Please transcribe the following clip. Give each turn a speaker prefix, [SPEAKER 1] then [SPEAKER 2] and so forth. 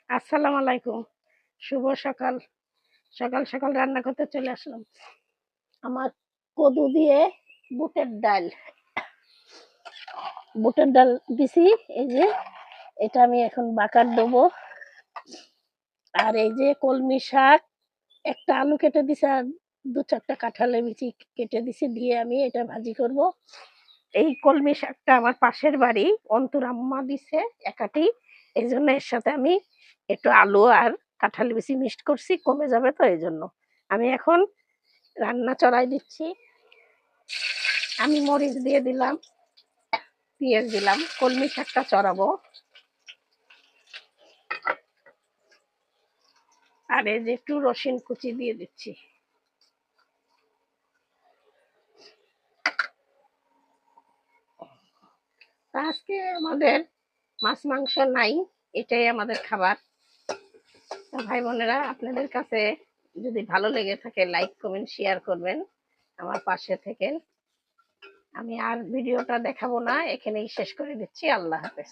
[SPEAKER 1] আসসালামু আলাইকুম। শুভ সকাল। সকাল সকাল রান্না করতে চলে আসলাম। আমার কদু দিয়ে বুটের ডাল। বুটের ডাল দিছি, এই যে এটা আমি এখন বাগার দেবো। আর এই যে কলমি শাক, একটা আলু কেটে দিছি আর ২-৪টা কাঁঠালের বিচি কেটে দিছি, দিয়ে আমি এটা ভাজি করব। এই কলমি শাকটা আমার পাশের বাড়ি অন্তুর আম্মা দিছে একাটি, এই জন্য এর সাথে আমি একটু আলু আর কাঁঠাল বিচি মিক্সড করছি, কমে যাবে তো এই জন্য। আমি এখন রান্না চড়াই দিচ্ছি। আমি মরিচ দিয়ে দিলাম, পেঁয়াজ দিলাম, কলমি শাকটা চড়াবো। আর এই যে একটু রসুন কুচি দিয়ে দিচ্ছি। আজকে আমাদের মাছ মাংস নাই, এটাই আমাদের খাবার। ভাই বোনেরা, আপনাদের কাছে যদি ভালো লেগে থাকে লাইক কমেন্ট শেয়ার করবেন, আমার পাশে থেকে। আমি আর ভিডিওটা দেখাবো না, এখানেই শেষ করে দিচ্ছি। আল্লাহ হাফেজ।